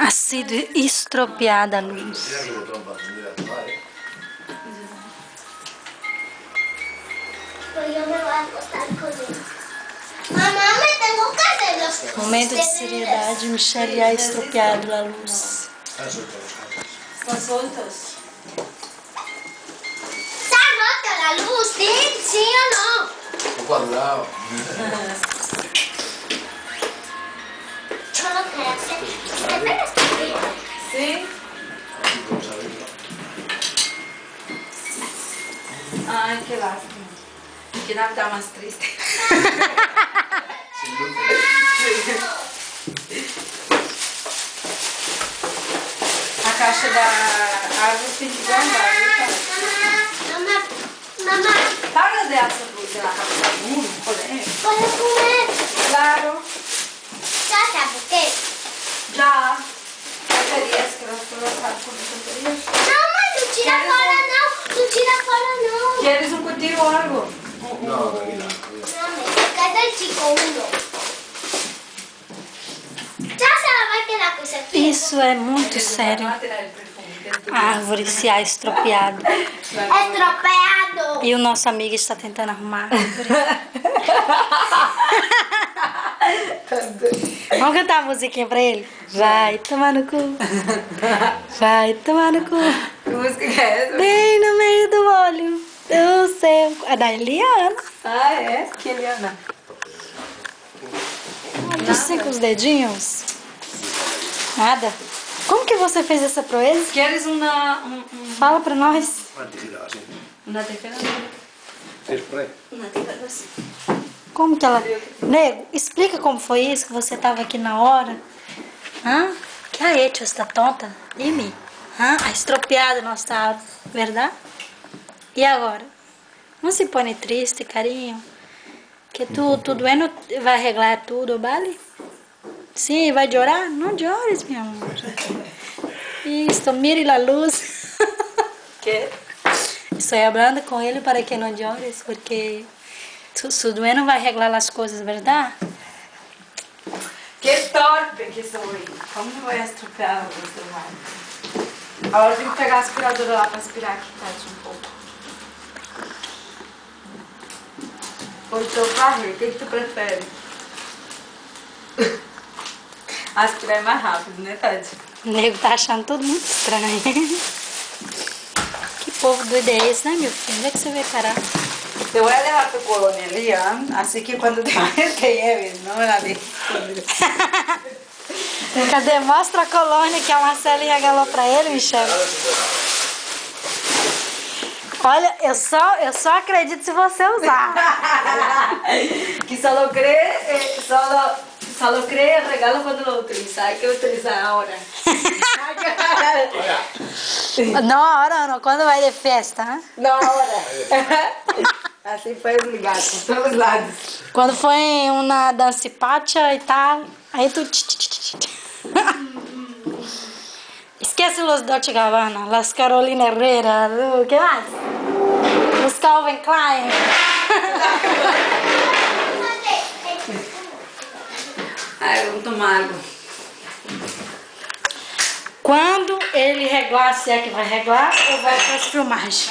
Ha sido estropiada a luz. Yo me voy a acostar con él. Mamá, me tengo que hacer los... Momento de seriedade, Michelle ha estropiado a luz. Estão soltas? Está rota la luz, ¿sí o no? Un cuadrado. Yo lo que hacer. ¿Usted está arriba? Sim. Ai, que lástima. Que Natal mais triste. A caixa da árvore tem que guardar, viu, cara? Mamá, Para de essa luz na cabeça do mundo, poder? ¿puedes comer? Claro. Ya sabe qué. Já. Tonterias que nós colocamos como tonterias. No, mas não tira fora não. Não tira fora não. Queres um cutinho ou algo? No, tranquila. No, me queda el chico uno. Ya se va a quedar com esse aqui. Isso é muito sério. A árvore se ha estropiado. Estropeado. E o nosso amigo está tentando arrumar a árvore. Vamos cantar a musiquinha pra ele? Vai tomar no cu. Vai tomar no cu. Que música que é essa? Bem no meio do olho do seu... A da Eliana. Ah, é? Que Eliana? Dos 5 dedinhos. Nada. Como que você fez essa proeza? Queres uma... Fala pra nós. Una tijera así. Uma tijera? ¿Tienes por ahí? Uma tijera assim. Como que ela... Nego, explica como foi isso, que você tava aqui na hora. Hã? Que ha hecho esta tonta? Dime. Hã? Ha estropeado nossa árvore, verdade? E agora? Não se põe triste, carinho? Que tu doendo vai arreglar tudo, vale? Sim, vai chorar? Não chores, meu amor. Isso, mire a luz. Que? Estou falando com ele para que não chores, porque su dueño vai arreglar as coisas, verdade? Que torpe que sou eu. Como não vai estropear o celular? Agora eu tenho que pegar a aspiradora lá para aspirar aqui, tadinho, um pouco. Ou então varrer, o que tu prefere? Aspirar é mais rápido, né, Tati? O nego tá achando tudo muito estranho. Que povo doido é esse, né, meu filho? Onde é que você vai parar? Te voy a dejar tu colonia, Liam, así que cuando te vayas te lleves, no me la dejes. Cadê? Mostra a colônia que a Marcela regalou pra ele, Michel. Olha, eu só acredito se você usar. Que solo cree el regalo cuando lo utiliza, hay que utilizar ahora. Não, hora não, quando vai de festa, né? No ahora. Así puedes ligar por todos os lados. Quando foi em uma dancipacha e tal, aí tu... Esquece los Dolce Gabbana, las Carolina Herrera, o que mais? Os Calvin Klein. Ai, vamos tomar água. Quando ele regular, se é que vai regular, eu volto para as filmagens.